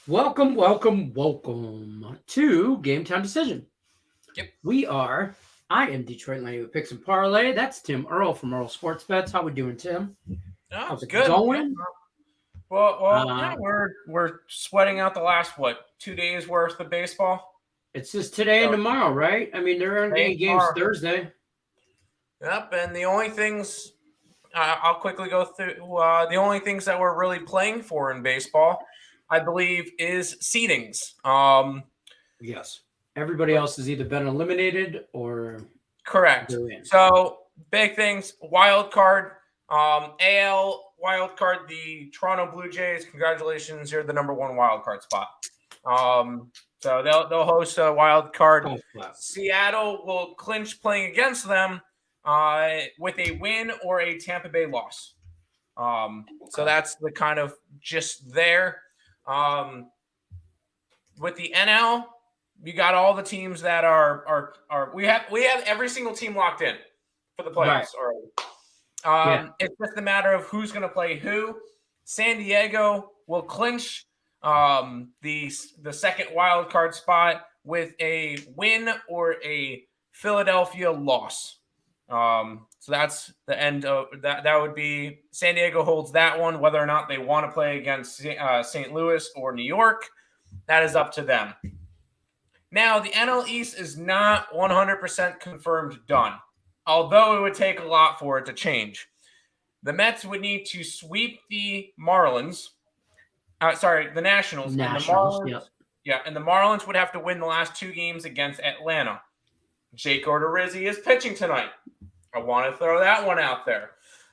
Welcome, welcome, welcome to Game Time Decision. Yep. I am Detroit Lenny with Picks and Parlay. That's Tim Earl from Earl Sports Bets. How we doing, Tim? Oh, How's it good. going? We're sweating out the last 2 days worth of baseball. It's just today and So, tomorrow, right? I mean, there aren't any games Thursday. Yep, and the only things I'll quickly go through. The only things that we're really playing for in baseball, I believe, is seedings. Yes. Everybody else has either been eliminated or Correct. they're in. So big things. Wild card. AL wild card. The Toronto Blue Jays. Congratulations, you're the number one wild card spot. So they'll host a wild card. Seattle will clinch playing against them with a win or a Tampa Bay loss. So that's the kind of just there. With the NL, you got all the teams that are we have every single team locked in for the playoffs already. It's just a matter of who's going to play who. San Diego will clinch the second wild card spot with a win or a Philadelphia loss. So that's the end of that. That would be San Diego holds that one. Whether or not they want to play against St. Louis or New York, that is up to them. Now, the NL East is not 100% confirmed done, although it would take a lot for it to change. The Mets would need to sweep the Marlins. The Nationals. And the Marlins, and the Marlins would have to win the last two games against Atlanta. Jake Odorizzi is pitching tonight. I want to throw that one out there.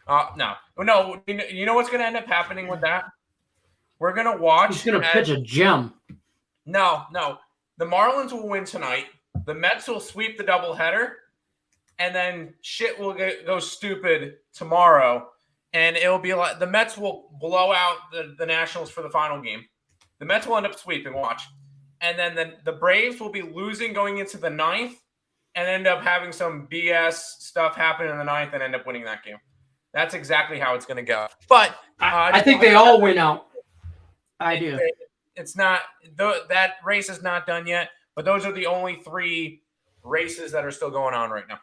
No. You know what's going to end up happening with that? We're going to watch. He's going to pitch a gem. No. The Marlins will win tonight. The Mets will sweep the doubleheader, and then shit will go stupid tomorrow. And it'll be like the Mets will blow out the Nationals for the final game. The Mets will end up sweeping, watch. And then the Braves will be losing going into the ninth and end up having some BS stuff happen in the ninth and end up winning that game. That's exactly how it's going to go. But I think they all win out. I do. It's not that race is not done yet, but those are the only three races that are still going on right now.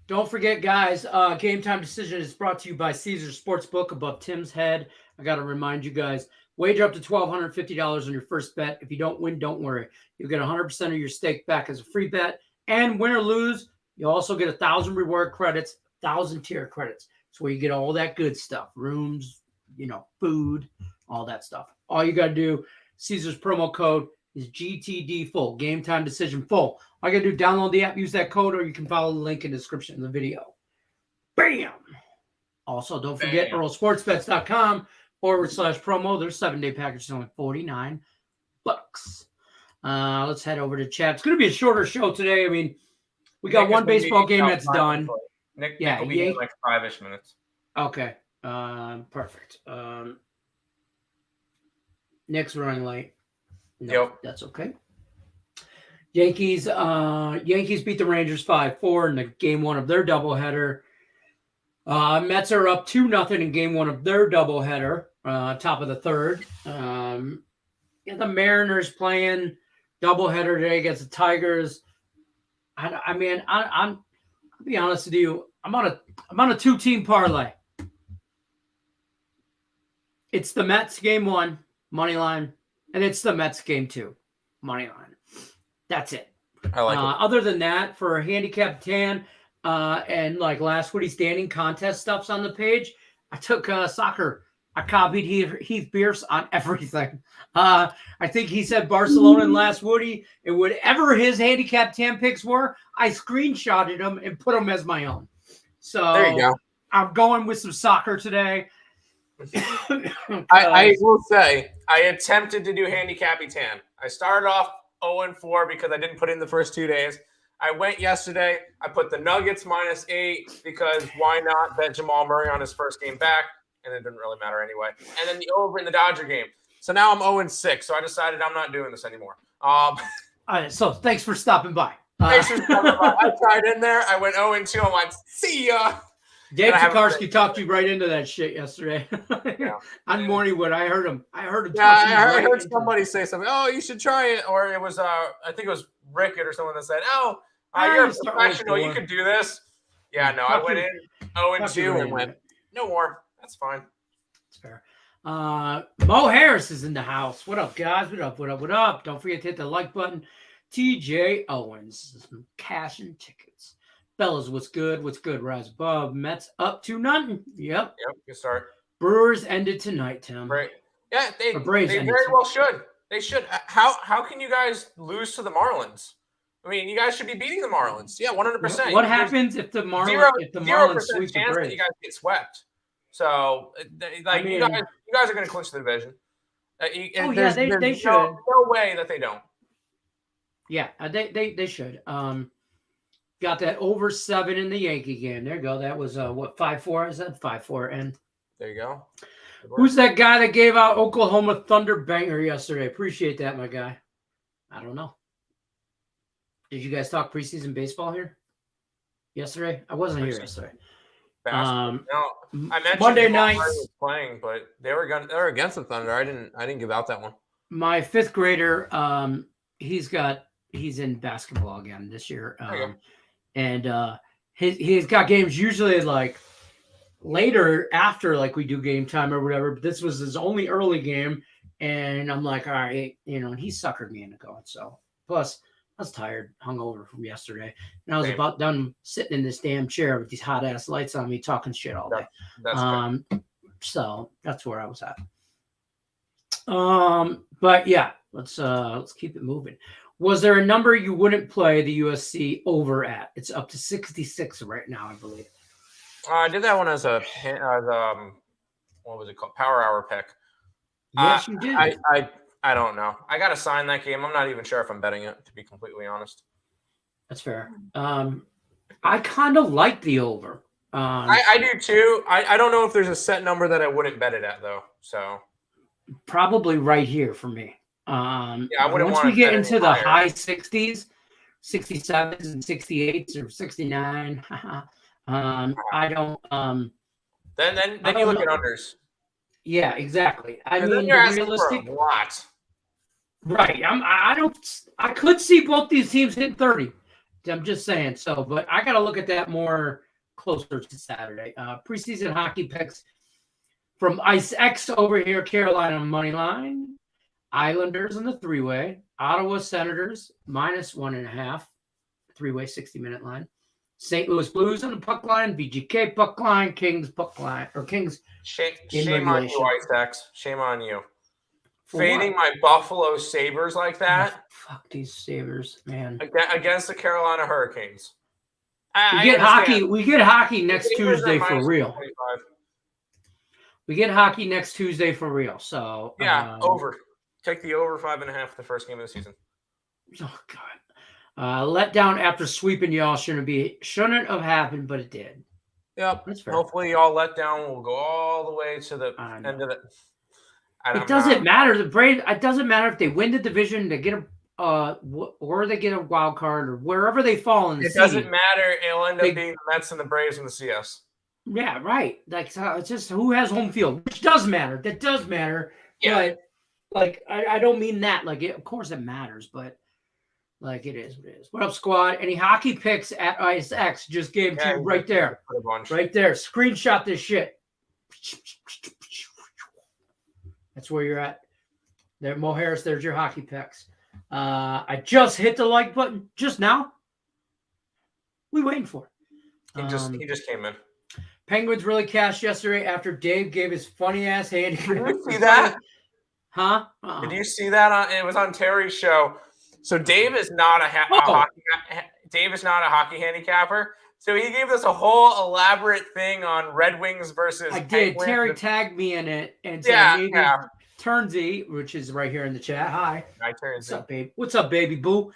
Don't forget, guys, Game Time Decision is brought to you by Caesars Sportsbook above Tim's head. I got to remind you guys, wager up to $1,250 on your first bet. If you don't win, don't worry. You'll get 100% of your stake back as a free bet. And win or lose, you'll also get 1,000 reward credits, 1,000 tier credits. It's where you get all that good stuff, rooms, food, all that stuff. All you got to do, Caesars promo code is GTD full, Game Time Decision full. All you got to do, download the app, use that code, or you can follow the link in the description of the video. Bam! Also, don't forget earlsportsbets.com/promo. Their 7-day package is only $49. Let's head over to chat. It's going to be a shorter show today. I mean, we got one baseball game that's done. Nick will be in like 5-ish minutes. Okay. Perfect. Nick's running late. Yep. That's okay. Yankees beat the Rangers 5-4 in the game one of their doubleheader. Mets are up 2-0 in game one of their doubleheader, top of the third. The Mariners playing doubleheader today against the Tigers. I'll be honest with you. I'm on a 2-team parlay. It's the Mets game one, money line, and it's the Mets game two, money line. That's it. I like it. Other than that, for a handicap tan and like last Woody standing contest stuffs on the page, I took soccer. I copied Heath Bierce on everything. I think he said Barcelona and last Woody, and whatever his handicap tan picks were, I screenshotted them and put them as my own. So there you go. I'm going with some soccer today. I will say I attempted to do handicappy tan. I started off 0-4 because I didn't put in the first 2 days. I went yesterday. I put the Nuggets -8 because why not bet Jamal Murray on his first game back? And it didn't really matter anyway. And then the over in the Dodger game. So now I'm 0-6. So I decided I'm not doing this anymore. All right, so thanks for stopping by. Thanks for stopping by. I tried in there. I went 0-2. I'm like, see ya. Dave Tokarski talked you right into that shit yesterday. Yeah. On Morningwood, I heard him. Yeah, I heard somebody say something. Oh, you should try it, or it was I think it was Rickett or someone that said, "Oh, you're a professional. You could do this." Yeah, no, I went in 0-2 and went, "No more. That's fine." That's fair. Mo Harris is in the house. What up, guys? What up? What up? What up? Don't forget to hit the like button. TJ Owens, some cash and tickets. Fellas, what's good? What's good? Rise above. Mets up 2-0. Yep. Good start. Brewers ended tonight, Tim. Right. Yeah, they very well should. They should. How can you guys lose to the Marlins? I mean, you guys should be beating the Marlins. Yeah, 100%. What happens if the Marlins sweep the Braves? That you guys get swept. So, you guys are going to clinch the division. They should. No way that they don't. Yeah, they should. Got that over 7 in the Yankee game. There you go. That was 5-4. Is that 5-4? And there you go. Who's that guy that gave out Oklahoma Thunder banger yesterday? Appreciate that, my guy. I don't know. Did you guys talk preseason baseball here yesterday? I wasn't here yesterday. No, I mentioned Monday night was playing, but they were against the Thunder. I didn't give out that one. My 5th grader, he's in basketball again this year, and he's got games usually like later after like we do game time or whatever. But this was his only early game, and I'm like, all right, and he suckered me into going. So plus, I was tired, hungover from yesterday, and I was about done sitting in this damn chair with these hot ass lights on me, talking shit all day. So that's where I was at. But yeah, let's keep it moving. Was there a number you wouldn't play the USC over at? It's up to 66 right now, I believe. I did that one as what was it called? Power Hour pick. Yes, you did. I don't know. I got to sign that game. I'm not even sure if I'm betting it, to be completely honest. That's fair. I kind of like the over. I do too. I don't know if there's a set number that I wouldn't bet it at, though. So probably right here for me. I wouldn't once we get into the high 60s, 67s and 68s or 69, I don't. Then you look at unders. Yeah, exactly. I mean, then you're asking for a lot. Right. I could see both these teams hit 30. I'm just saying. So, but I got to look at that more closer to Saturday. Preseason hockey picks from Ice X over here. Carolina money line, Islanders in the 3-way, Ottawa Senators -1.5, 3-way 60-minute line. St. Louis Blues on the puck line, VGK puck line, Kings puck line, or Kings. Shame on you, Ice X. Shame on you. Fading my Buffalo Sabres like that. Fuck these Sabres, man. Against the Carolina Hurricanes. We get hockey next Tuesday for real. We get hockey next Tuesday for real. So yeah, over. Take the over 5.5 the first game of the season. Oh God. Let down after sweeping y'all shouldn't have happened, but it did. Yep. Hopefully y'all let down will go all the way to the end of it. It doesn't matter. The Braves. It doesn't matter if they win the division, they get or they get a wild card, or wherever they fall in the season. It doesn't matter. It'll end up being the Mets and the Braves and the CS. Yeah, right. Like it's just who has home field, which does matter. That does matter. Yeah. But like I don't mean that. Like of course it matters, but like it is what it is. What up, squad? Any hockey picks at Ice X? Just gave to you right there. Right there. Screenshot this shit. That's where you're at. There, Mo Harris, there's your hockey picks. I just hit the like button just now. We waiting for it. He just came in. Penguins really cashed yesterday after Dave gave his funny ass hand. Did you see that? Huh? Did you see that? It was on Terry's show. So Dave is not a hockey handicapper. So he gave us a whole elaborate thing on Red Wings versus I did. Penguins. Terry tagged me in it and said maybe Turnsy, which is right here in the chat. Hi, Turnsy. What's up, babe? What's up, baby boo?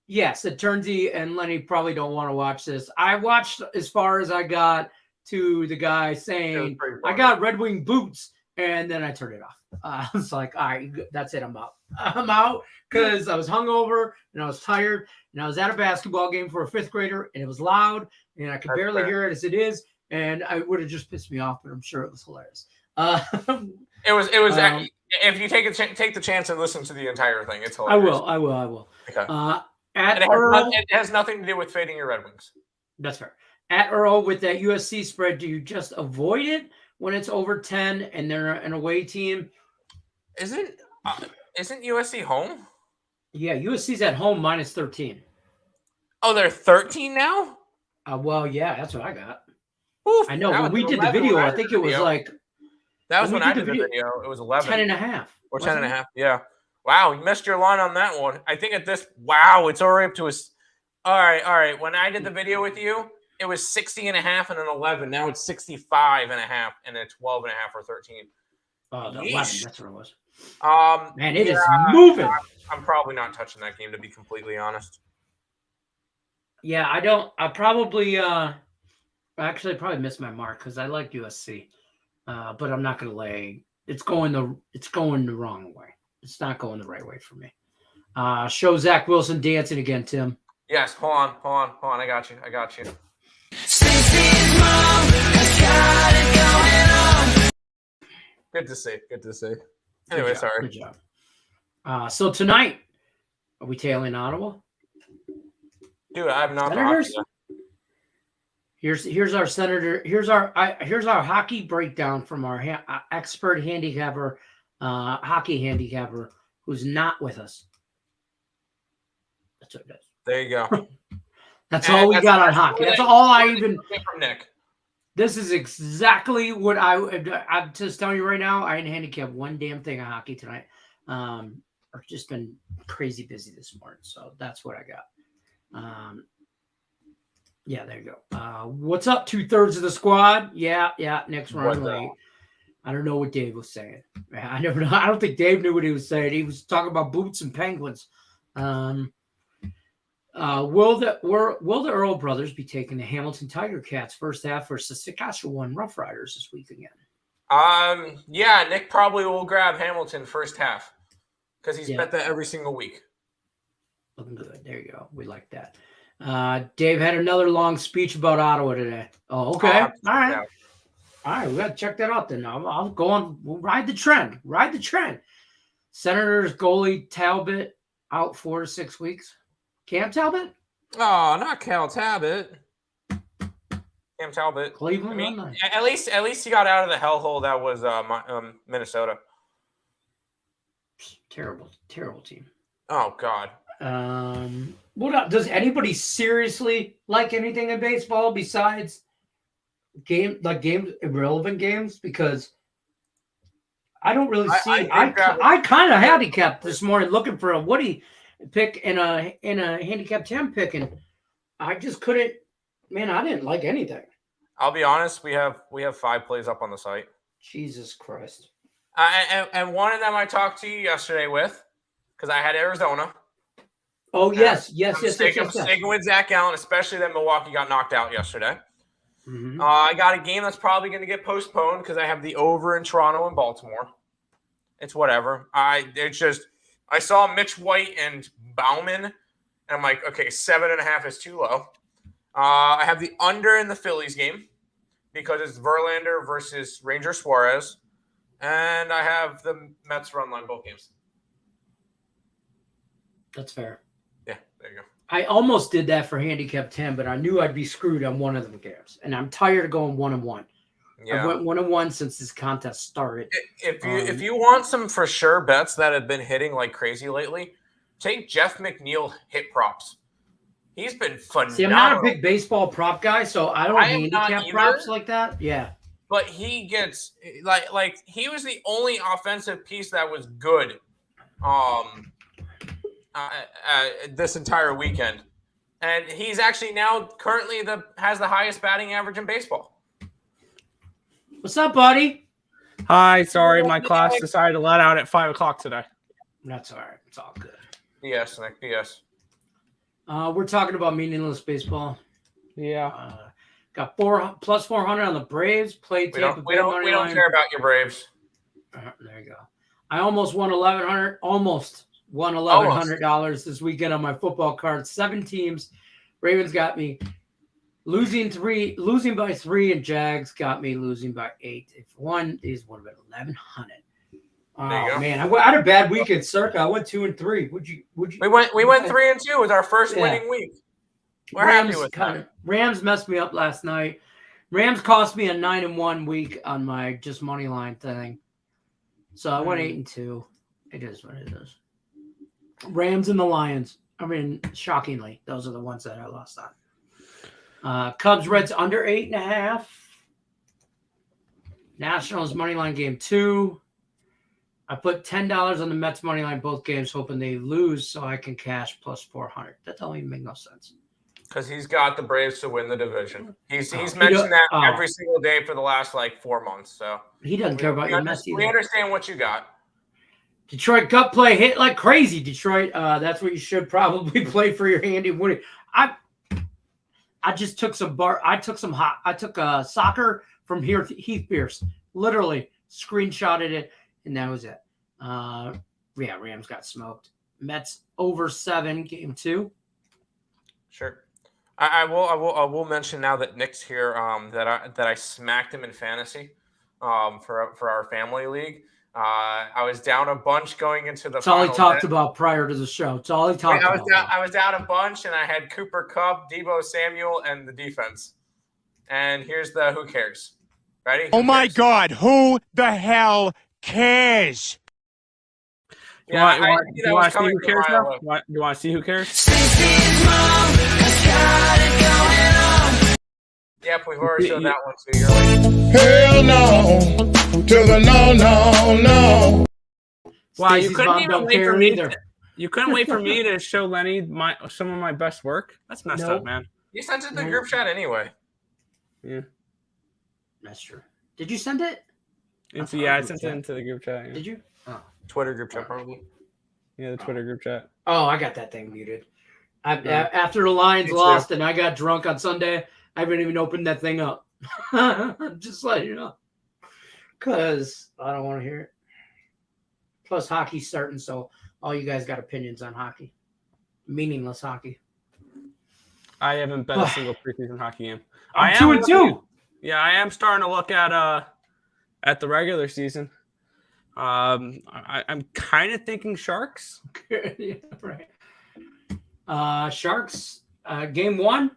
Yes, the Turnsy and Lenny probably don't want to watch this. I watched as far as I got to the guy saying, I got Red Wing boots. And then I turned it off. I was like, all right, that's it. I'm out. I'm out because I was hungover and I was tired and I was at a basketball game for a fifth grader and it was loud and I could barely hear it as it is. And I would have just pissed me off, but I'm sure it was hilarious. It was. If you take the chance and listen to the entire thing, it's hilarious. I will. Okay. It has nothing to do with fading your Red Wings. That's fair. At Earl, with that USC spread, do you just avoid it when it's over 10 and they're an away team? Isn't USC home? Yeah, USC's at home minus 13. Oh, they're 13 now? Well, yeah, that's what I got. Oof, I know. When we did the video, I think it was like... That was when I did the video. It was 11. 10.5. Or 10.5, yeah. Wow, you missed your line on that one. I think it's already up to us. All right. When I did the video with you, it was 60.5 and an 11. Now it's 65.5 and a 12.5 or 13. Oh, the 11. That's what it was. Man, it is moving. I'm probably not touching that game, to be completely honest. Yeah, I don't. I probably probably missed my mark because I like USC, but I'm not going to lay. It's going the wrong way. It's not going the right way for me. Show Zach Wilson dancing again, Tim. Yes, hold on. I got you. Good to see. Anyway, sorry. Good job. So tonight, are we tailing Ottawa? Dude, I have not. Here's our senator. Here's our hockey breakdown from our expert handicapper, hockey handicapper, who's not with us. That's what it is. There you go. That's all we got on hockey. That's all I even. From Nick. This is exactly what I'm just telling you right now. I didn't handicap one damn thing of hockey tonight. I've just been crazy busy this morning, so that's what I got. Yeah, there you go. What's up, 2/3 of the squad? Yeah, Nick's running late. I don't know what Dave was saying. I never know. I don't think Dave knew what he was saying. He was talking about boots and penguins. Will the Earl brothers be taking the Hamilton Tiger Cats first half versus Saskatchewan Roughriders this week again? Yeah, Nick probably will grab Hamilton first half because he's bet that every single week. Looking good. There you go. We like that. Dave had another long speech about Ottawa today. Oh, okay. All right. We got to check that out then. I'll go on. We'll ride the trend. Senators goalie Talbot out 4 to 6 weeks. Cam Talbot? Oh, not Cal Talbot. Cam Talbot. Cleveland. I mean, at least he got out of the hellhole that was Minnesota. Terrible team. Oh God. Does anybody seriously like anything in baseball besides irrelevant games? Because I don't really see. I kind of handicapped this morning looking for a Woody pick in a handicap 10 pick, and I just couldn't. Man, I didn't like anything. I'll be honest. We have 5 plays up on the site. Jesus Christ. And one of them I talked to you yesterday with, because I had Arizona. Oh, yes. I'm sticking with Zach Allen, especially that Milwaukee got knocked out yesterday. Mm-hmm. I got a game that's probably going to get postponed because I have the over in Toronto and Baltimore. It's whatever. I saw Mitch White and Bauman, and I'm like, okay, 7.5 is too low. I have the under in the Phillies game because it's Verlander versus Ranger Suarez, and I have the Mets run line both games. That's fair. Yeah, there you go. I almost did that for handicap 10, but I knew I'd be screwed on one of them games, and I'm tired of going 1-1. Yeah. I went 1-1 since this contest started. If you want some for sure bets that have been hitting like crazy lately, take Jeff McNeil hit props. He's been phenomenal. See, I'm not a big baseball prop guy, so I don't handicap props like that. Yeah. But he gets like he was the only offensive piece that was good this entire weekend. And he's actually now currently has the highest batting average in baseball. What's up, buddy? Hi, sorry, my class decided to let out at 5 o'clock today. That's all right. It's all good. BS, Nick, BS. We're talking about meaningless baseball. Yeah. Got plus 400 on the Braves. Played Tampa Bay. We don't care about your Braves. There you go. I almost won $1,100 this weekend on my football card. 7 teams. Ravens got me losing by 3, and Jags got me losing by 8. If one is would have been 1,100. Oh man, I had a bad week at Circa. I went 2 and 3. Would you? We went 3 and 2 with our first winning week. We're happy with that. Rams messed me up last night. Rams cost me a 9-1 week on my just money line thing. So I went 8 and 2. It is what it is. Rams and the Lions. I mean, shockingly, those are the ones that I lost on. Cubs Reds under 8.5. Nationals money line game 2. I put $10 on the Mets money line both games, hoping they lose so I can cash plus 400. That don't even make no sense. Because he's got the Braves to win the division. He's mentioned that every single day for the last 4 months. So he doesn't care about your Mets either. We understand what you got. Detroit gut play hit like crazy. Detroit, that's what you should probably play for your handy winning. I just took I took soccer from here to Heath Pierce. Literally screenshotted it. And that was it. Rams got smoked. Mets over 7, game 2. Sure. I will mention now that Nick's here that I smacked him in fantasy for our family league. I was down a bunch going into the. That's all he talked about prior to the show. It's all he talked about. I was down a bunch, and I had Cooper Kupp, Deebo Samuel, and the defense. And here's the who cares. Ready? Oh my God! Who the hell cares? Yeah, do you want to see who cares now? You want to see who cares? Yep, we've already showed that one to you. You're like, hell no, to the no. Wow, you couldn't even wait for me either. You couldn't wait for me to show Lenny some of my best work? That's messed up, man. You sent it to the group chat anyway. Yeah. That's true. Did you send it? I sent it into the group chat. Yeah. Did you? Oh. Twitter group chat, probably. Yeah, the Twitter group chat. Oh, I got that thing muted. After the Lions lost and I got drunk on Sunday, I haven't even opened that thing up. Just letting you know. Because I don't want to hear it. Plus, hockey's starting, so all you guys got opinions on hockey. Meaningless hockey. I haven't bet a single preseason hockey game. I'm 2 and 2. Yeah, I am starting to look at the regular season. I'm kind of thinking Sharks. Yeah, right. Sharks, game 1.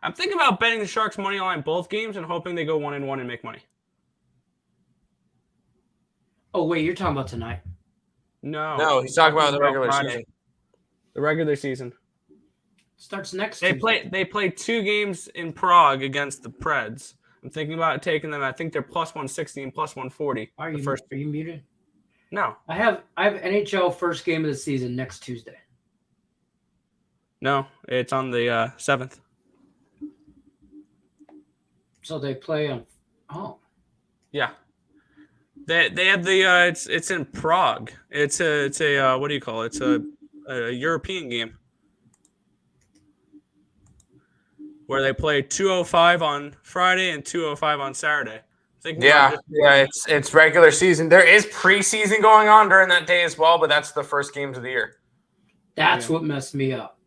I'm thinking about betting the Sharks money line both games and hoping they go 1-1 and make money. Oh wait, you're talking about tonight? No, he's talking about the regular season. The regular season starts next. They play 2 games in Prague against the Preds. I'm thinking about taking them. I think they're plus 160 and plus 140. Are you muted? No. I have NHL first game of the season next Tuesday. No, it's on the 7th. So they play on. Oh. Yeah. They have the it's in Prague. It's a what do you call it? It's a European game where they play 2:05 on Friday and 2:05 on Saturday. It's regular season. There is preseason going on during that day as well, but that's the first games of the year. That's what messed me up.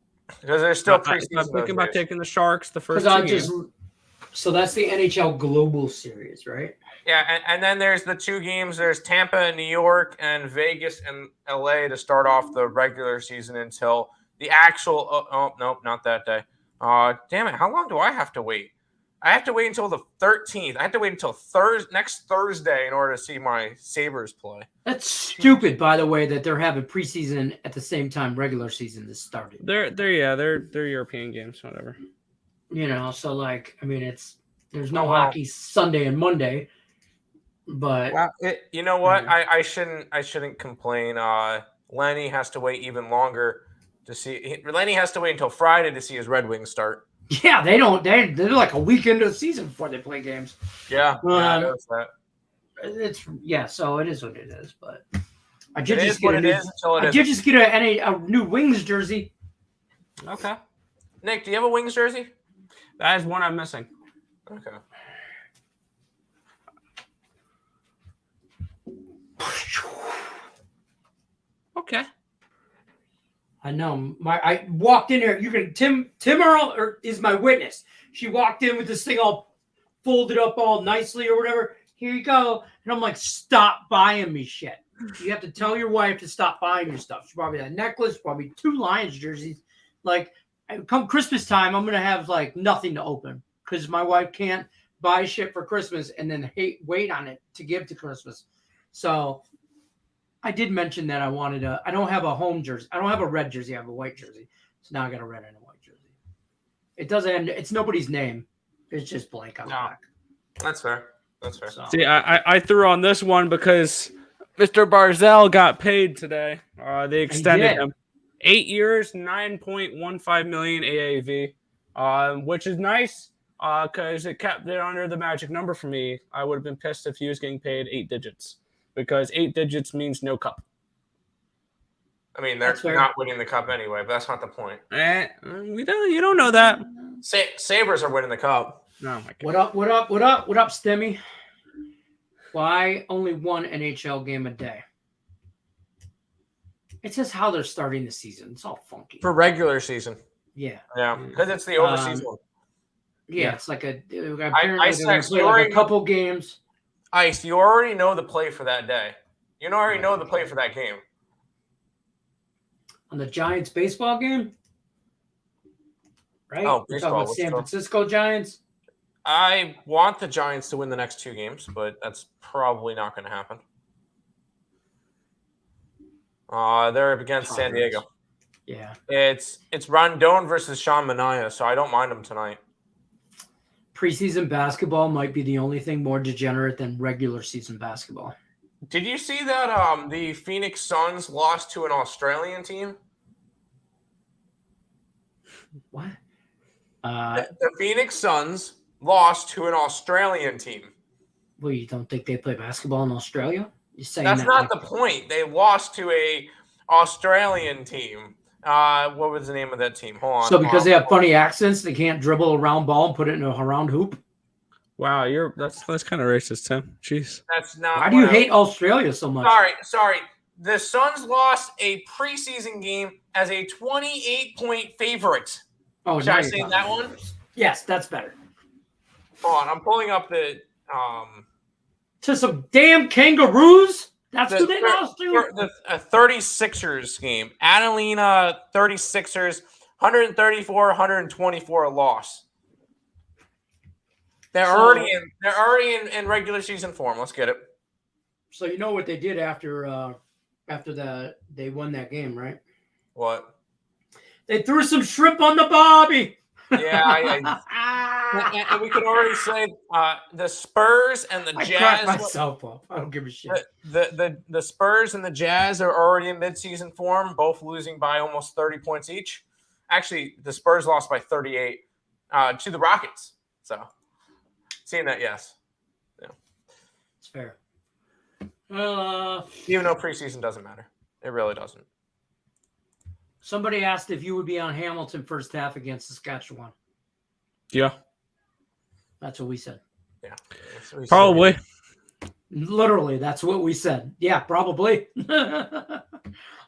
Because there's still preseason. I'm thinking about taking the Sharks the first 2 games. So that's the NHL Global Series, right? Yeah, and then there's the 2 games. There's Tampa and New York and Vegas and LA to start off the regular season until the actual. Oh, nope, not that day. Damn it! How long do I have to wait? I have to wait until the 13th. I have to wait until next Thursday in order to see my Sabres play. That's stupid, by the way, that they're having preseason at the same time regular season is started. They're European games, whatever. You know, so there's no hockey Sunday and Monday, but you know what? I shouldn't complain. Lenny has to wait even longer to see. Lenny has to wait until Friday to see his Red Wings start. Yeah, they don't. They're like a week into the season before they play games. Yeah, I noticed that. So it is what it is. But I did just get a new Wings jersey. Okay, Nick, do you have a Wings jersey? That is one I'm missing. Okay. Okay. I know. I walked in here. You can Tim Earl is my witness. She walked in with this thing all folded up all nicely or whatever. Here you go. And I'm like, stop buying me shit. You have to tell your wife to stop buying your stuff. She bought me that necklace, bought me 2 Lions jerseys. Like, come Christmas time, I'm gonna have like nothing to open because my wife can't buy shit for Christmas and then wait on it to give to Christmas. So I did mention that I don't have a home jersey. I don't have a red jersey. I have a white jersey. So now I got a red and a white jersey. It doesn't. It's nobody's name. It's just blank on the back. That's fair. That's fair. So. See, I threw on this one because Mr. Barzell got paid today. They extended him 8 years, 9.15 million AAV, which is nice because it kept it under the magic number for me. I would have been pissed if he was getting paid 8 digits. Because 8 digits means no cup. I mean, they're not winning the cup anyway, but that's not the point. You don't know that. Sabres are winning the cup. Oh my God. What up, Stimmy? Why only one NHL game a day? It's just how they're starting the season. It's all funky. For regular season. Yeah. Yeah, because it's the overseas one. Yeah, it's like apparently I play like a couple games. Ice, you already know the play for that day. You already know the play for that game. On the Giants baseball game? Right? Oh, You're talking about San Francisco Giants? I want the Giants to win the next 2 games, but that's probably not going to happen. They're up against San Diego. Yeah. It's Rondon versus Sean Manaea, so I don't mind them tonight. Preseason basketball might be the only thing more degenerate than regular season basketball. Did you see that the Phoenix Suns lost to an Australian team? What? The Phoenix Suns lost to an Australian team. Well, you don't think they play basketball in Australia? You're saying that's that not the point. They lost to a Australian team. What was the name of that team? Hold on. So because they have funny accents, they can't dribble a round ball and put it in a round hoop? Wow, that's kind of racist, Tim. Jeez. That's not. Why do you hate Australia so much? Sorry. The Suns lost a preseason game as a 28-point favorite. Oh, should I say that one? Yes, that's better. Hold on, I'm pulling up the to some damn kangaroos. That's who they lost to. The 36ers game. Adelina 36ers, 134-124 loss. They're already in regular season form. Let's get it. So you know what they did after they won that game, right? What? They threw some shrimp on the barbie. Yeah, and we can already say the Spurs and the Jazz. I cracked myself up. I don't give a shit. The Spurs and the Jazz are already in midseason form, both losing by almost 30 points each. Actually, the Spurs lost by 38 to the Rockets. So, seeing that, yes. Yeah. It's fair. Even though preseason doesn't matter. It really doesn't. Somebody asked if you would be on Hamilton first half against Saskatchewan. Yeah. That's what we said. Yeah. Probably. Literally, that's what we said. Yeah, probably.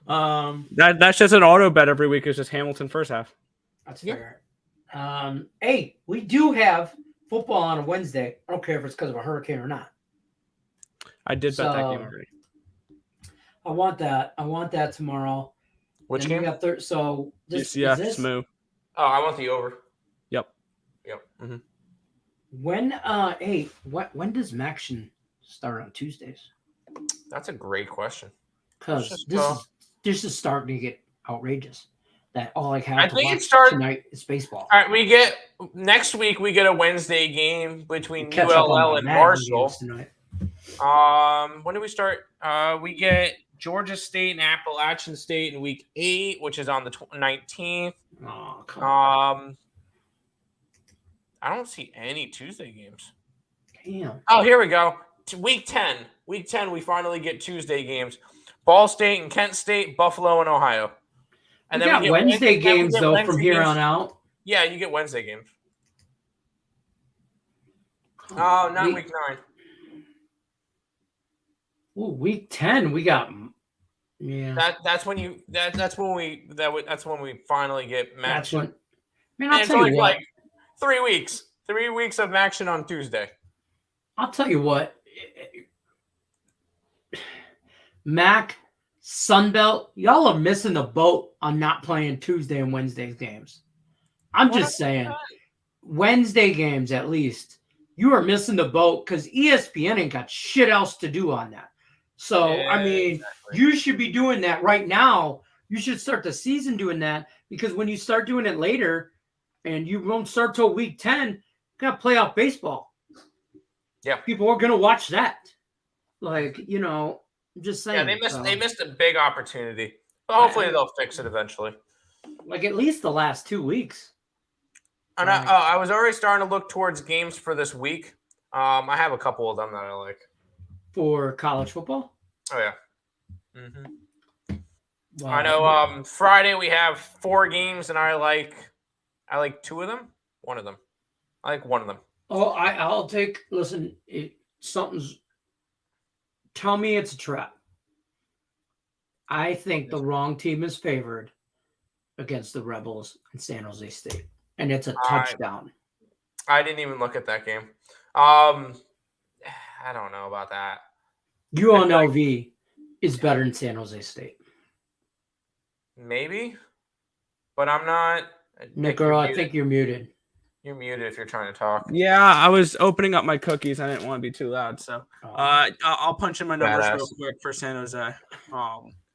That's just an auto bet every week. Is just Hamilton first half. That's fair. Hey, we do have football on a Wednesday. I don't care if it's because of a hurricane or not. I did bet that game already. I want that tomorrow. Which game? Is this Moo. Oh, I want the over. Yep. Mm-hmm. When does Maction start on Tuesdays? That's a great question. Because this is starting to get outrageous. That all I have I to think watch tonight is baseball. All right, next week we get a Wednesday game between ULL and Marshall. When do we start? We get Georgia State and Appalachian State in week 8, which is on the 19th. Oh, come on. I don't see any Tuesday games. Damn. Oh, here we go. Week 10. Week 10, we finally get Tuesday games. Ball State and Kent State, Buffalo and Ohio. And then we get Wednesday games, though, from here on out. Yeah, you get Wednesday games. Oh, not week 9. Ooh, week 10, we got. Yeah, That's when we finally get that's match. when. Man, And I'll it's tell you only what. like 3 weeks. 3 weeks of action on Tuesday. I'll tell you what. Mac, Sunbelt, y'all are missing the boat on not playing Tuesday and Wednesday games. I'm just saying, Wednesday games at least, you are missing the boat because ESPN ain't got shit else to do on that. So, Yeah, I mean, exactly. you should be doing that right now. You should start the season doing that because when you start doing it later and you won't start till week 10, you got playoff baseball. Yeah. People are going to watch that. Like, I'm just saying. Yeah, they missed a big opportunity. But hopefully they'll fix it eventually. Like at least the last 2 weeks. And I was already starting to look towards games for this week. I have a couple of them that I like. For college football? Oh, yeah. Mm-hmm. Wow. I know Friday we have 4 games, and I like 2 of them. One of them. I like one of them. Oh, I'll take. Listen, something's. Tell me it's a trap. I think the wrong team is favored against the Rebels and San Jose State, and it's a touchdown. I didn't even look at that game. I don't know about that. UNLV is better than San Jose State. Maybe, but I'm not. Nick Earl, I think you're muted. You're muted if you're trying to talk. Yeah, I was opening up my cookies. I didn't want to be too loud, so I'll punch in my numbers real quick for San Jose.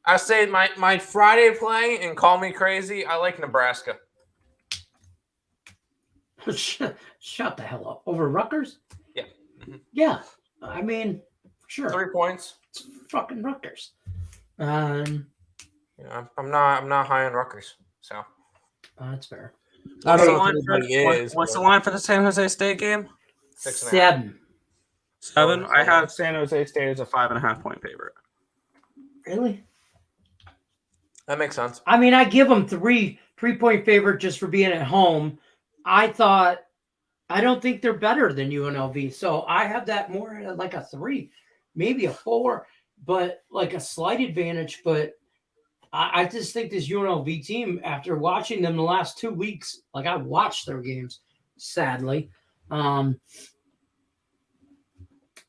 I say my Friday play, and call me crazy, I like Nebraska. Shut the hell up. Over Rutgers? Yeah. Mm-hmm. Yeah. I mean, sure. 3 points. It's fucking Rutgers. I'm not high on Rutgers, so that's fair. I don't know if anybody is. What's the line for the San Jose State game? 7. 7. I have San Jose State as a 5.5 point favorite. Really? That makes sense. I mean, I give them 3-point favorite just for being at home. I don't think they're better than UNLV, so I have that more like a 3, maybe a 4, but like a slight advantage. But I just think this UNLV team, after watching them the last 2 weeks, like I watched their games, sadly,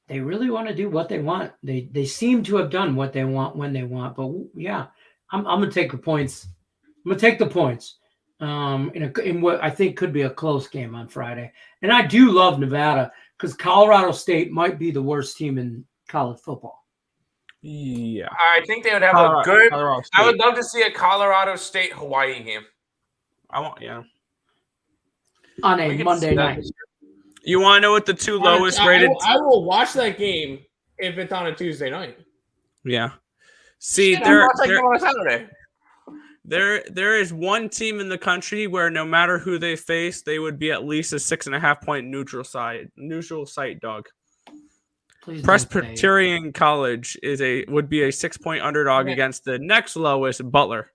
they really want to do what they want. They seem to have done what they want when they want. But yeah, I'm gonna take the points. I'm gonna take the points in what I think could be a close game on Friday. And I do love Nevada because Colorado State might be the worst team in college football. Yeah, I think they would have a good. I would love to see a Colorado State Hawaii game. On a Monday night. You want to know what the 2 lowest rated? I will watch that game if it's on a Tuesday night. Yeah. See, on a Saturday. There is one team in the country where no matter who they face, they would be at least a 6.5 point neutral site dog. Presbyterian College would be a 6 point underdog against the next lowest, Butler.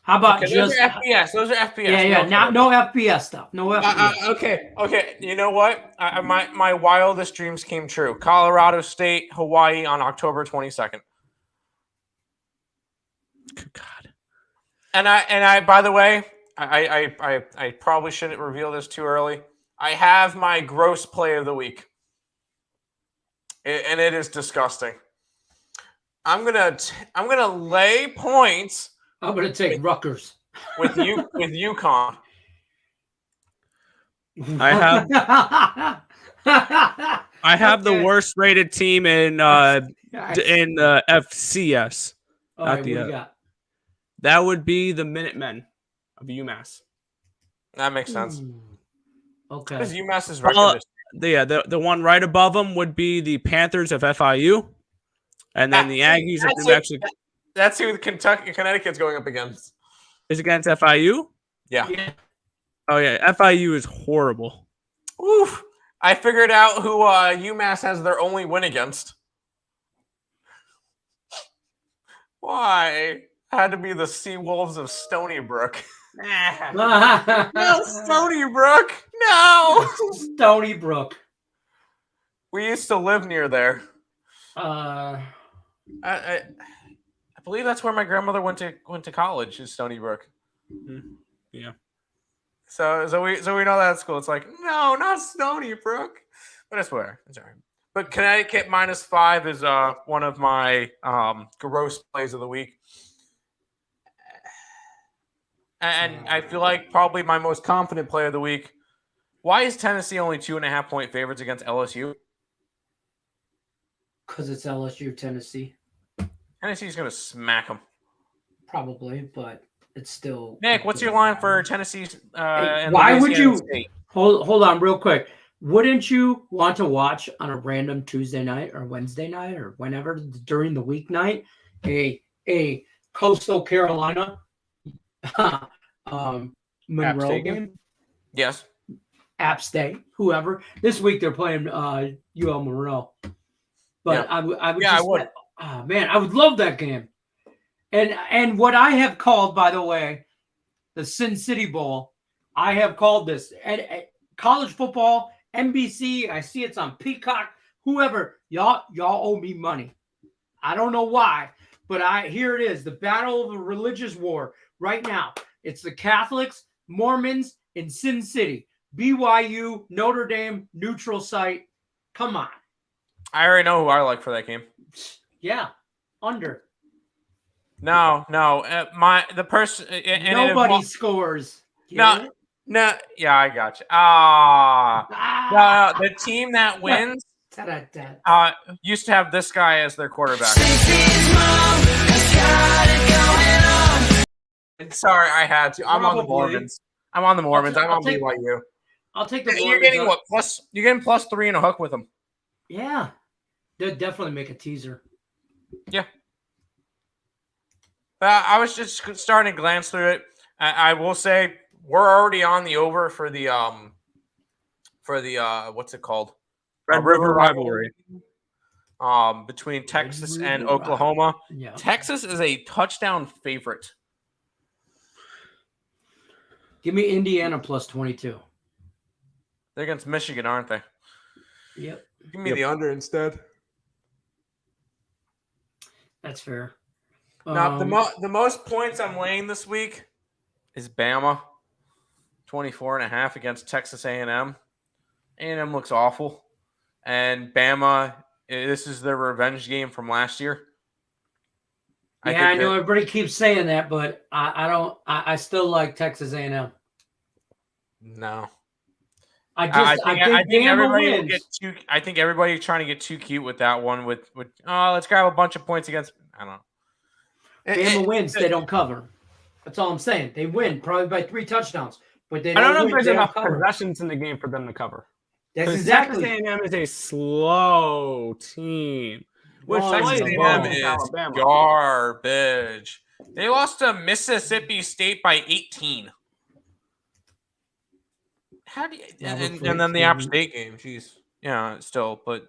How about those are FPS? Those are FPS. Yeah. No FPS stuff. No FPS. Okay. You know what? My wildest dreams came true. Colorado State, Hawaii on October 22nd. Good God. And I by the way, I probably shouldn't reveal this too early. I have my gross play of the week. And it is disgusting. I'm gonna lay points. I'm gonna take Rutgers with UConn. I have the worst rated team in the FCS. All right, what do you got? That would be the Minutemen of UMass. That makes sense. Okay. Because UMass is record. The one right above them would be the Panthers of FIU, and then the Aggies of New Mexico. That's who Connecticut's going up against. Is against FIU? Yeah. Oh yeah, FIU is horrible. Oof! I figured out who UMass has their only win against. Why? Had to be the Seawolves of Stony Brook. No, Stony Brook. No, Stony Brook. We used to live near there. Uh, I believe that's where my grandmother went to college, is Stony Brook. Yeah. So we know that school. It's like, no, not Stony Brook, but I swear it's all right. But Connecticut -5 is one of my gross plays of the week, and I feel like probably my most confident play of the week. Why is Tennessee only 2.5-point favorites against LSU? because it's LSU, Tennessee, Tennessee's going to smack them. probably, but it's still. Nick, what's your line for Tennessee's? And Why would Louisiana you State? hold on real quick? Wouldn't you want to watch on a random Tuesday night or Wednesday night or whenever during the weeknight a Coastal Carolina Monroe State game? Yes. App State, whoever. This week they're playing UL Monroe. But Yeah. I would Yeah, just, I would. Oh man, I would love that game. And what I have called, by the way, the Sin City Bowl, I have called this. And college football, NBC, I see it's on Peacock, whoever, y'all owe me money. I don't know why, but here it is, the battle of the religious war right now. It's the Catholics, Mormons, in Sin City. BYU, Notre Dame, neutral site. Come on. I already know who I like for that game. Yeah, under. No. The person. Nobody scores. Get it? No. Yeah, I got you. The team that wins used to have this guy as their quarterback. Sorry, I had to. I'm on the Mormons. I'm on BYU. I'll take the Mormons. You're getting what? You're getting +3 and a hook with them. Yeah. They'll definitely make a teaser. Yeah. I was just starting to glance through it. I will say we're already on the over for the what's it called? Red River rivalry. Between Texas and Oklahoma. Yeah. Texas is a touchdown favorite. Give me Indiana +22. They're against Michigan, aren't they? Yep. Give me the under instead. That's fair. Now, the most points I'm laying this week is Bama, 24.5 against Texas A&M. A&M looks awful. And Bama, this is their revenge game from last year. I know everybody keeps saying that, but I still like Texas A&M. No. I think everybody will get too. I think everybody's trying to get too cute with that one. With let's grab a bunch of points against. I don't know. Bama wins, they don't cover. That's all I'm saying. They win probably by 3 touchdowns, but they don't. I don't know if win, there's enough possessions in the game for them to cover. That's exactly. Texas A&M is a slow team. Which Texas A&M is garbage. They lost to Mississippi State by 18. How do you, and then the App State game? Jeez, yeah, still, but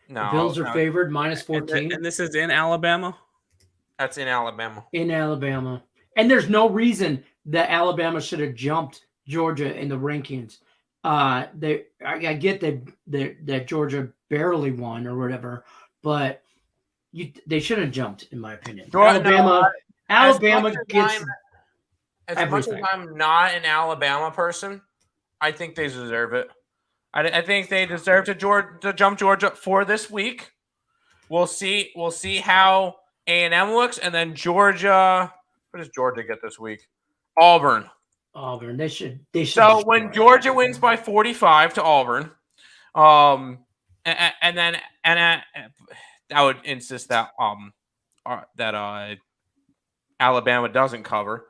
no. The Bills are favored -14, and this is in Alabama. That's in Alabama. In Alabama, and there's no reason that Alabama should have jumped Georgia in the rankings. I get that Georgia barely won or whatever, but they shouldn't have jumped, in my opinion. Alabama gets as much as I'm not an Alabama person, I think they deserve it. I think they deserve to jump Georgia for this week. We'll see how A&M looks, and then Georgia. What does Georgia get this week? Auburn. They should. So when Georgia wins by 45 to Auburn, and then I would insist that Alabama doesn't cover.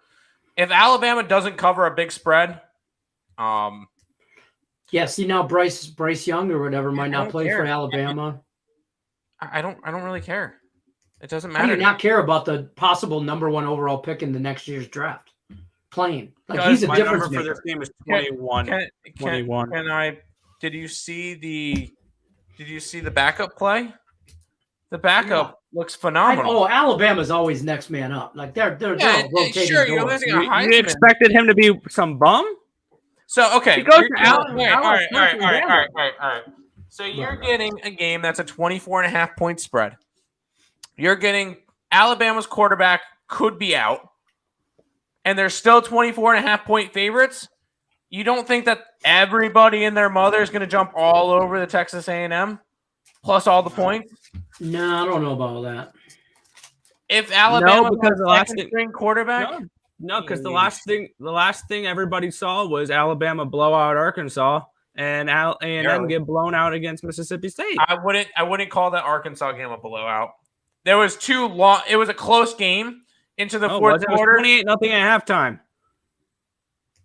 If Alabama doesn't cover a big spread, see now Bryce Young or whatever might not play for Alabama. I don't really care. It doesn't matter. How do you not care about the possible #1 overall pick in the next year's draft? Playing like he's a difference maker. For this team is 21. Did you see the backup play? The backup looks phenomenal. Alabama's always next man up. Like they're rotating. Sure, you're losing a Heisman. You expected him to be some bum? So okay, He goes to all right. So you're getting a game that's a 24.5-point spread. You're getting Alabama's quarterback could be out, and they're still 24.5-point favorites. You don't think that everybody and their mother is going to jump all over the Texas A&M plus all the points? No, I don't know about that. If Alabama because the last string quarterback, no, because the last thing everybody saw was Alabama blow out Arkansas and A&M get blown out against Mississippi State. I wouldn't call that Arkansas game a blowout. There was too long. It was a close game into the fourth quarter. 28-0 at halftime.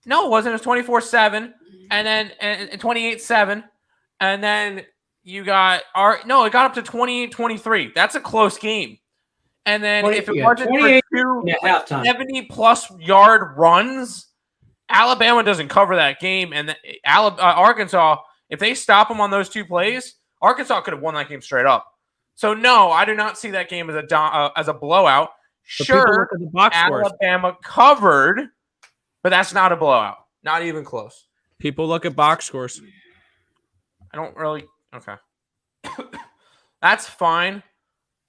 No, it wasn't. It was 24-7, and then 28-7, and then you got it got up to 28-23. That's a close game. And then if it wasn't for two 70-plus yard runs, Alabama doesn't cover that game, and Arkansas, if they stop them on those two plays, Arkansas could have won that game straight up. So no, I do not see that game as a blowout. Sure, Alabama covered, but that's not a blowout. Not even close. People look at box scores. I don't really. Okay, that's fine.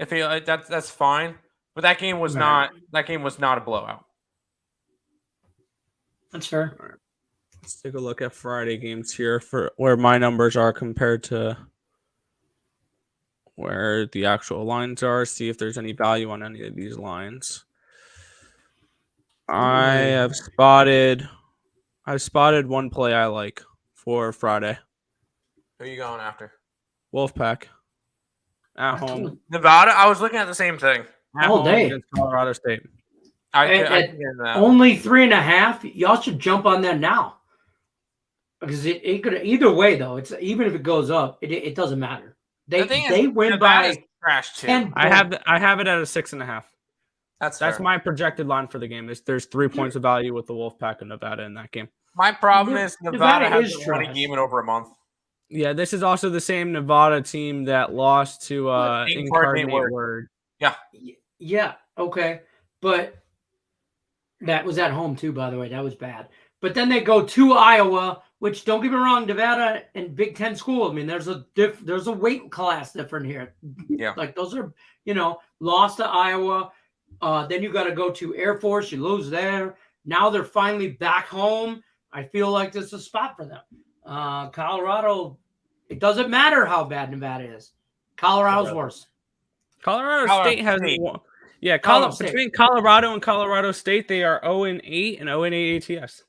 If that's fine, but that game was not. That game was not a blowout. That's fair. All right. Let's take a look at Friday games here for where my numbers are compared to where the actual lines are. See if there's any value on any of these lines. I've spotted one play I like for Friday. Who are you going after? Wolfpack at home. Nevada. I was looking at the same thing. All day against Colorado State. Only 3.5. Y'all should jump on that now because it could either way though. It's even if it goes up, it doesn't matter. They win Nevada's by trash too. 10 I have it at a 6.5. That's fair. my projected line for the game. There's 3 points of value with the Wolfpack and Nevada in that game. My problem is Nevada hasn't won a game in over a month. Yeah, this is also the same Nevada team that lost to Incarnate Word. Yeah. Okay, but that was at home too. By the way, that was bad. But then they go to Iowa, which don't get me wrong, Nevada and Big Ten school. I mean, there's a weight class different here. Yeah, like those are lost to Iowa. Then you got to go to Air Force. You lose there. Now they're finally back home. I feel like this is a spot for them. Colorado, it doesn't matter how bad Nevada is. Colorado's worse. Colorado State has one. Yeah, between Colorado and Colorado State, they are 0-8 and 0-8 ATS.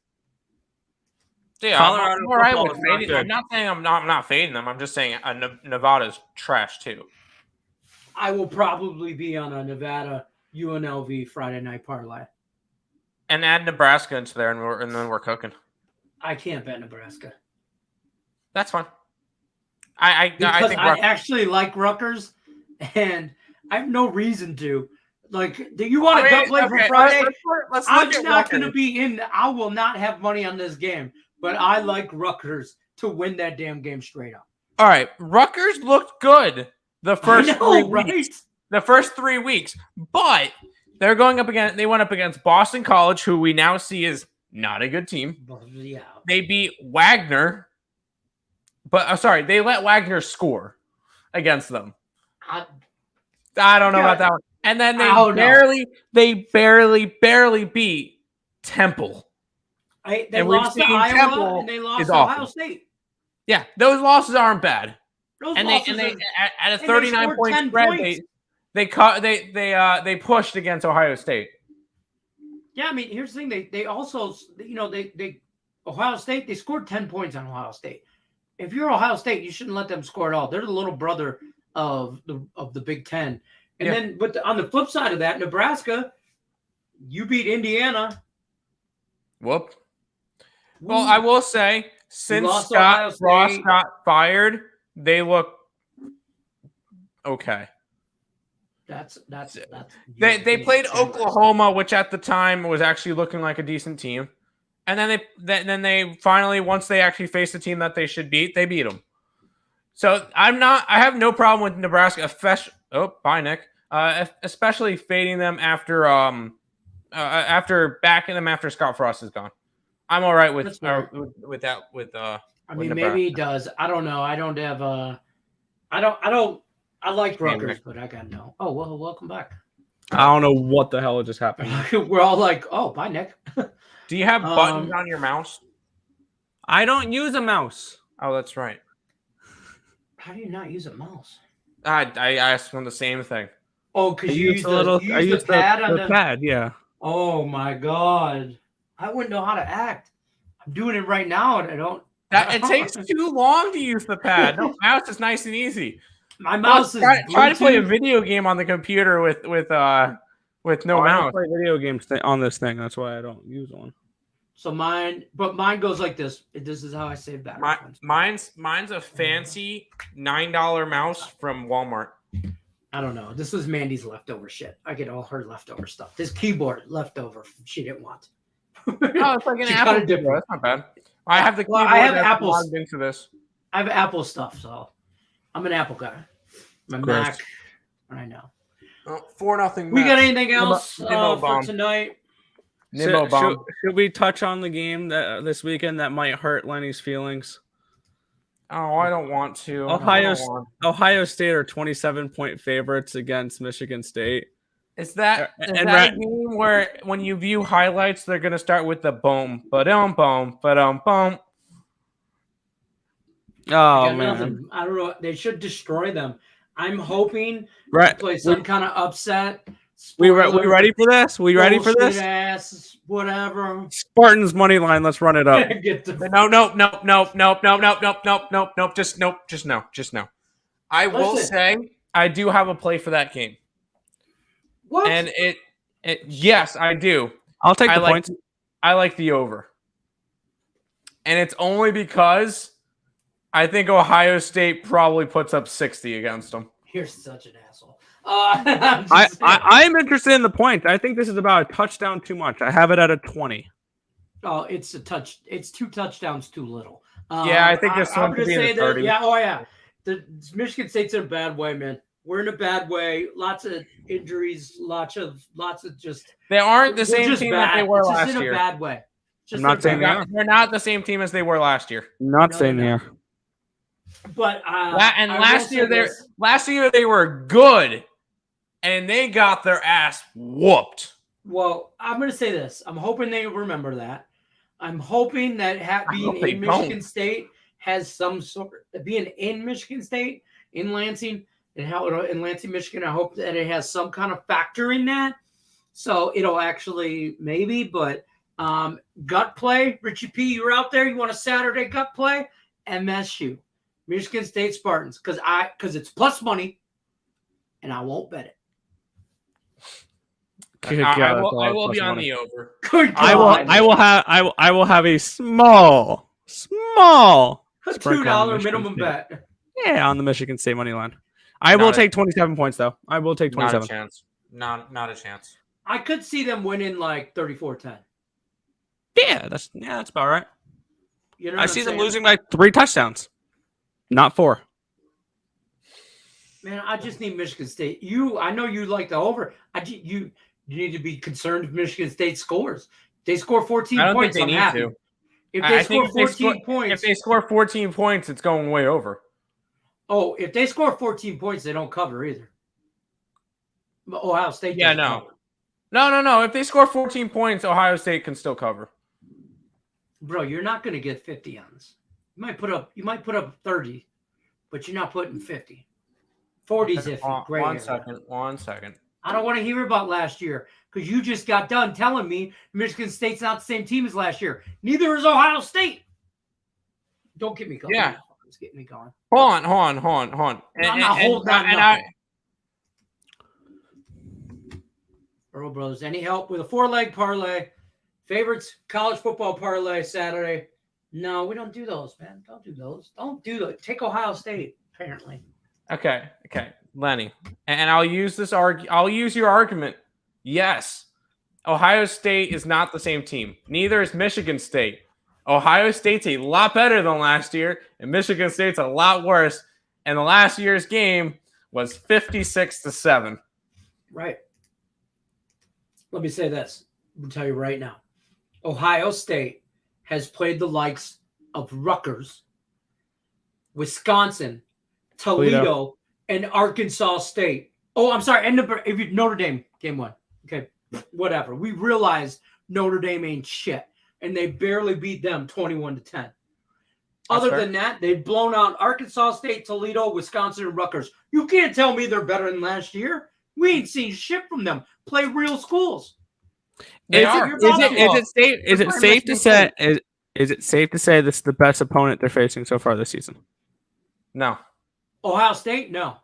Yeah, I'm all right with fading. I'm not saying I'm not fading them. I'm just saying Nevada's trash too. I will probably be on a Nevada UNLV Friday night parlay. And add Nebraska into there, and then we're cooking. I can't bet Nebraska. That's fine. I think I actually like Rutgers, and I have no reason to. Like, do you want to go play for Friday? I'm not going to be in. I will not have money on this game, but I like Rutgers to win that damn game straight up. All right, Rutgers looked good the first 3 weeks. The first 3 weeks, but they're going up against. They went up against Boston College, who we now see is not a good team. Yeah, they beat Wagner, but sorry, they let Wagner score against them. I don't know about that one. And then they barely beat Temple. They lost to Iowa and they lost to Ohio State. Yeah, those losses aren't bad. They at a 39-point spread, they pushed against Ohio State. Yeah, I mean, here's the thing. They also, Ohio State, they scored 10 points on Ohio State. If you're Ohio State, you shouldn't let them score at all. They're the little brother of the Big Ten. And then, but on the flip side of that, Nebraska, you beat Indiana. Whoop. Well, I will say, since Scott Ross got fired, they look okay. They played Oklahoma, which at the time was actually looking like a decent team, and then they finally, once they actually faced the team that they should beat, they beat them. So I have no problem with Nebraska. Bye, Nick. Especially fading them after backing them after Scott Frost is gone. I'm all right with that. I mean, maybe he does. I don't know. I don't have I like Rutgers, but I got no. Oh, well, welcome back. I don't know what the hell just happened. We're all like, oh, bye, Nick. Do you have buttons on your mouse? I don't use a mouse. Oh, that's right. How do you not use a mouse? I asked him the same thing. Oh, because you use I use the pad on the pad, yeah. Oh my god. I wouldn't know how to act. I'm doing it right now and I don't. It takes too long to use the pad. No, mouse is nice and easy. My mouse is try to play a video game on the computer with no mouse. I play video games on this thing. That's why I don't use one. So mine goes like this. This is how I save battery. Mine's a fancy $9 mouse from Walmart. I don't know. This was Mandy's leftover shit. I get all her leftover stuff. This keyboard leftover she didn't want. Oh, it's like an Apple keyboard. That's not bad. I have the keyboard. I have Apple logged into this. I have Apple stuff, so I'm an Apple guy. My Mac. I know. 4-0. We got anything else for tonight? Should we touch on the game this weekend that might hurt Lenny's feelings? Oh, I don't want to. Ohio State are 27-point favorites against Michigan State. Is that a game where when you view highlights, they're going to start with the boom, ba-dum, boom, ba-dum, boom? Oh, man. Nothing. I don't know. They should destroy them. I'm hoping to play some kind of upset. We ready for this? We ready for this? Ass, whatever. Spartans money line. Let's run it up. No. Just no. I will say I do have a play for that game. What? And yes, I do. I'll take the points. I like the over. And it's only because I think Ohio State probably puts up 60 against them. You're such an asshole. I'm interested in the points. I think this is about a touchdown too much. I have it at a 20. Oh, it's a touch. It's 2 touchdowns too little. Yeah, I think this one could be in the 30. Yeah, oh yeah. The Michigan State's in a bad way, man. We're in a bad way. Lots of injuries. Lots of just. They aren't the same team that they were last year. In a bad way. I'm not saying they're not the same team as they were last year. Not saying they are. But last year they were good, and they got their ass whooped. Well, I'm going to say this. I'm hoping they remember that. I'm hoping that being in Michigan State has some sort of being in Michigan State in Lansing in Lansing, Michigan. I hope that it has some kind of factor in that. So it'll actually maybe, but gut play, Richie P, you're out there. You want a Saturday gut play? MSU. Michigan State Spartans, because it's plus money, and I won't bet it. I will be on the over. Good God. I will have a small $2 minimum bet. Yeah, on the Michigan State money line. I will take 27 points though. I will take 27. Not a chance. Not a chance. I could see them winning like 34-10. Yeah, that's about right. You know I see them losing by 3 touchdowns. Not 4. Man, I just need Michigan State. I know you like the over. You need to be concerned if Michigan State scores. If they score 14 points, I'm happy. If they score 14 points. If they score 14 points, it's going way over. Oh, if they score 14 points, they don't cover either. Ohio State doesn't cover. No. If they score 14 points, Ohio State can still cover. Bro, you're not going to get 50 on this. You might put up 30, but you're not putting 50. 40's iffy. One second. I don't want to hear about last year because you just got done telling me Michigan State's not the same team as last year. Neither is Ohio State. Don't get me going. Yeah. It's getting me going. Hold on. I'm not holding on. Earl Brothers, any help with a 4-leg parlay? Favorites, college football parlay Saturday. No, we don't do those, man. Don't do those. Don't do those. Take Ohio State, apparently. Okay, Lenny. And I'll use your argument. Yes. Ohio State is not the same team. Neither is Michigan State. Ohio State's a lot better than last year, and Michigan State's a lot worse. And the last year's game was 56-7. Right. Let me say this. I'll tell you right now. Ohio State has played the likes of Rutgers Wisconsin, Toledo, and Arkansas State. Oh, I'm sorry. And Notre Dame game 1. Okay, whatever. We realized Notre Dame ain't shit, and they barely beat them 21-10. Other than that, they've blown out Arkansas State, Toledo, Wisconsin, and Rutgers. You can't tell me they're better than last year. We ain't seen shit from them. Play real schools. Is it safe to say this is the best opponent they're facing so far this season? No. Ohio State? No.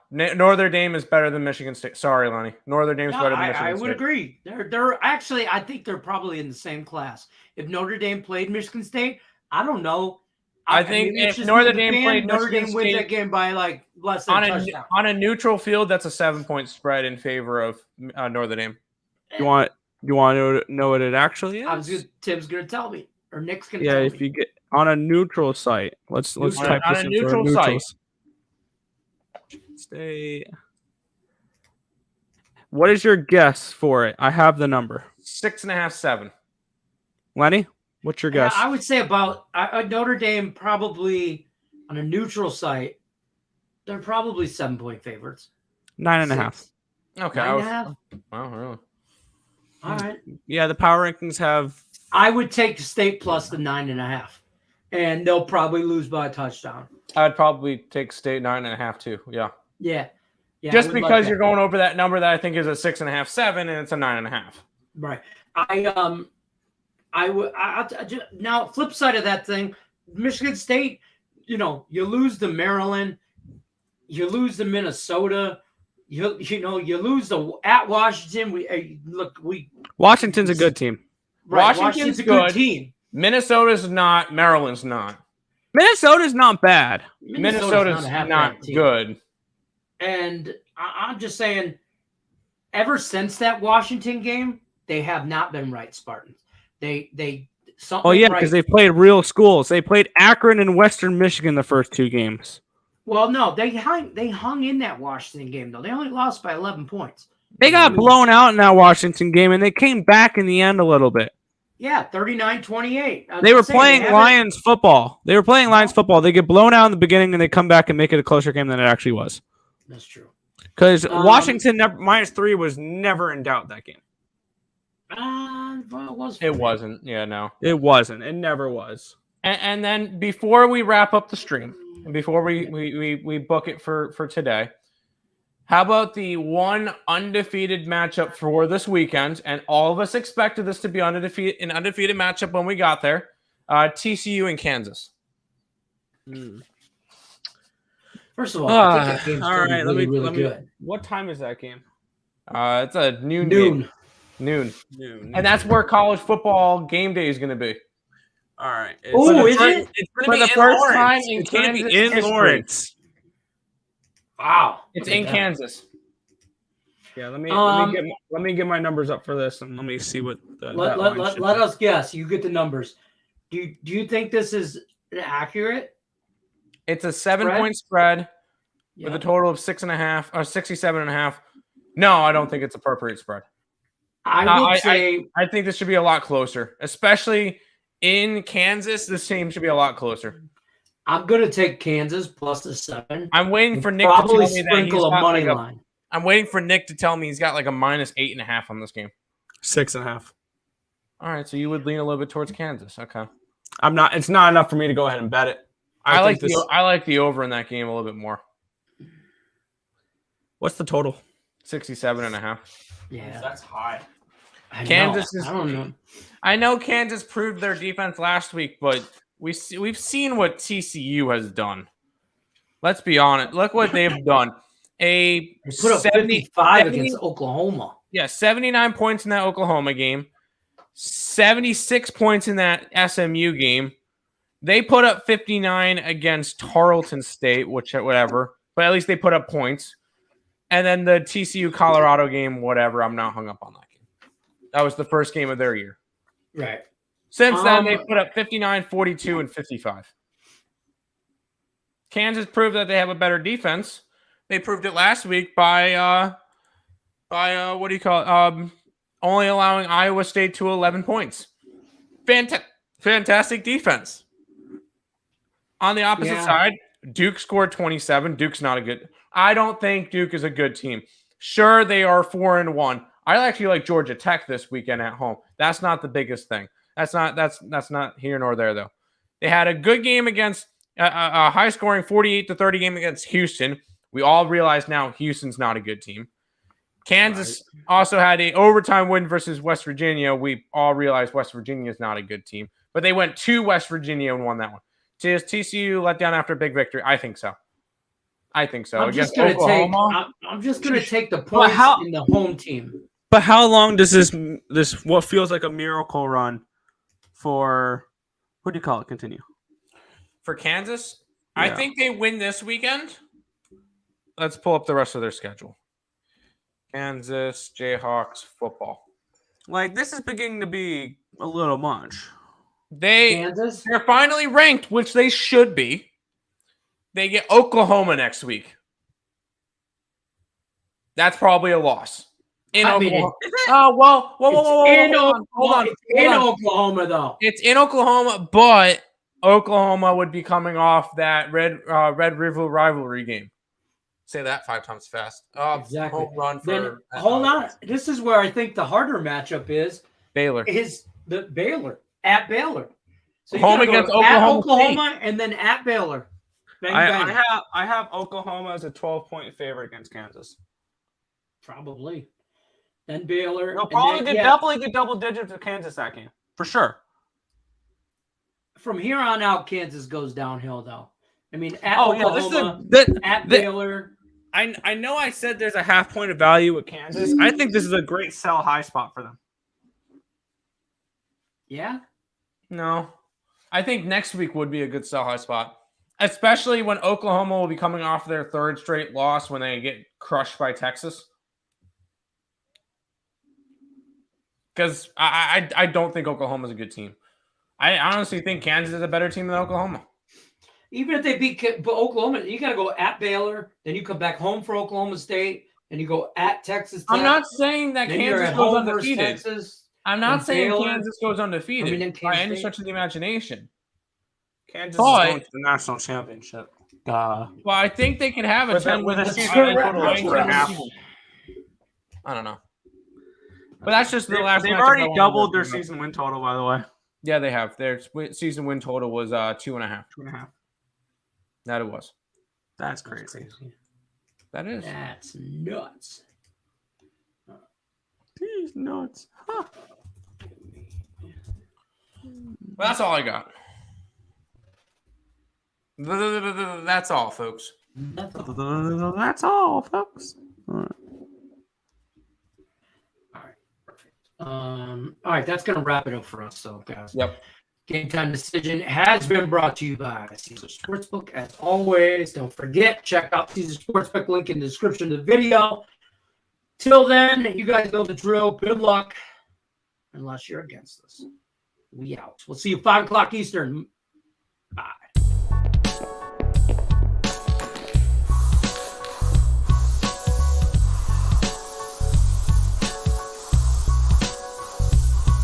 Notre Dame is better than Michigan State. Sorry, Lenny. Notre Dame's better than Michigan State. I would agree. They're actually, I think they're probably in the same class. If Notre Dame played Michigan State, I don't know. I think if Notre Dame played Notre Dame wins that game by like less than a touchdown. On a neutral field, that's a 7-point spread in favor of Notre Dame. You want to know what it actually is? Tim's gonna tell me, or Nick's gonna tell me. Yeah, if you get on a neutral site, let's type on this a in neutral for site. State. What is your guess for it? I have the number. 6.5, 7. Lenny, what's your guess? I would say about Notre Dame probably on a neutral site. They're probably 7-point favorites. 9.5. Okay. 9.5. Wow, really? All right. Yeah, the power rankings have. I would take State plus the 9.5, and they'll probably lose by a touchdown. I'd probably take State 9.5 too. Yeah. Yeah. Just because you're going over that number that I think is a 6.5, 7, and it's a 9.5. Right. I would. Now, flip side of that thing, Michigan State. You lose to Maryland, you lose to Minnesota. You lose at Washington. Washington's a good team. Right, Washington's a good team. Minnesota's not. Maryland's not. Minnesota's not bad. Minnesota's not good. And I'm just saying, ever since that Washington game, they have not been right, Spartans. They something. Oh yeah, right. because they played real schools. They played Akron and Western Michigan the first 2 games. Well, no, they hung in that Washington game though. They only lost by 11 points. They got blown out in that Washington game, and they came back in the end a little bit. Yeah, 39-28. They were playing Lions football. They get blown out in the beginning, and they come back and make it a closer game than it actually was. That's true. Because Washington -3 was never in doubt that game. Well, it wasn't. Yeah, no. It wasn't. It never was. And then before we wrap up the stream, before we book it for today, how about the one undefeated matchup for this weekend? And all of us expected this to be an undefeated matchup when we got there. TCU and Kansas. First of all, I think that game's all right, really good. What time is that game? It's a noon game. Noon. And that's where college football game day is going to be. All right. Oh, is it? It's going to be the first time in Kansas in Lawrence. Wow. It's in Kansas. Yeah, let me get my numbers up for this, and let me see what. Let us guess. You get the numbers. Do you think this is accurate? It's a 7-point spread with a total of 6.5 or 67.5. No, I don't think it's appropriate spread. I think this should be a lot closer, especially in Kansas. This team should be a lot closer. I'm gonna take Kansas plus the 7. I'm waiting for Nick to tell me that he's got money line. I'm waiting for Nick to tell me he's got like a -8.5 on this game. 6.5. All right, so you would lean a little bit towards Kansas. Okay. I'm not. It's not enough for me to go ahead and bet it. I like the over in that game a little bit more. What's the total? 67.5. Yeah, that's high. Kansas I don't know. I know Kansas proved their defense last week, but we've seen what TCU has done. Let's be honest. Look what they've done. They put up 55 against Oklahoma. Yeah, 79 points in that Oklahoma game. 76 points in that SMU game. They put up 59 against Tarleton State, whatever. But at least they put up points. And then the TCU Colorado game, whatever. I'm not hung up on that game. That was the first game of their year. Right. Since then, they put up 59, 42, and 55. Kansas proved that they have a better defense. They proved it last week by what do you call it? Only allowing Iowa State to 11 points. Fantastic defense. On the opposite side, Duke scored 27. Duke's not a good. I don't think Duke is a good team. Sure, they are 4-1. I actually like Georgia Tech this weekend at home. That's not the biggest thing. That's not here nor there though. They had a good game against a high-scoring 48-30 game against Houston. We all realize now Houston's not a good team. Kansas also had an overtime win versus West Virginia. We all realize West Virginia is not a good team, but they went to West Virginia and won that one. Does TCU let down after a big victory? I think so. I'm just going to take the points in the home team. But how long does this what feels like a miracle run for what do you call it? Continue. For Kansas, Yeah. I think they win this weekend. Let's pull up the rest of their schedule. Kansas Jayhawks football. Like this is beginning to be a little much. They're finally ranked, which they should be. They get Oklahoma next week. That's probably a loss. Oklahoma. Hold on. In Oklahoma, though. It's in Oklahoma, but Oklahoma would be coming off that Red River rivalry game. Say that 5 times fast. Exactly. Home run for. Hold on. This is where I think the harder matchup is. Baylor. Is the Baylor at Baylor. So home against Oklahoma and then at Baylor. Bang, bang. I have Oklahoma as a 12-point favorite against Kansas. Probably. Then Baylor. They'll probably definitely get double digits with Kansas that game. For sure. From here on out, Kansas goes downhill, though. I mean, at Oklahoma, at Baylor. I know I said there's a half point of value with Kansas. I think this is a great sell high spot for them. Yeah? No. I think next week would be a good sell high spot, especially when Oklahoma will be coming off their 3rd straight loss when they get crushed by Texas. Because I don't think Oklahoma's a good team. I honestly think Kansas is a better team than Oklahoma. Even if they beat Oklahoma, you got to go at Baylor, then you come back home for Oklahoma State, and you go at Texas Tech. I'm not saying that Kansas goes undefeated. I'm not saying Baylor. Kansas goes undefeated by any stretch of the imagination. Kansas is going to the national championship. Well, I think they can have a 10-win season. I don't know. But that's just the last. They've already doubled their season win total, by the way. Yeah, they have. Their season win total was 2.5. 2.5. That it was. That's crazy. That is. That's nuts. He's nuts. Huh. Well, that's all I got. That's all, folks. That's all, folks. All right, that's going to wrap it up for us, so guys. Yep. Game Time Decision has been brought to you by Caesar Sportsbook. As always, don't forget, check out Caesar Sportsbook, link in the description of the video. Till then, you guys know the drill. Good luck, unless you're against us. We out. We'll see you 5 o'clock Eastern. Bye.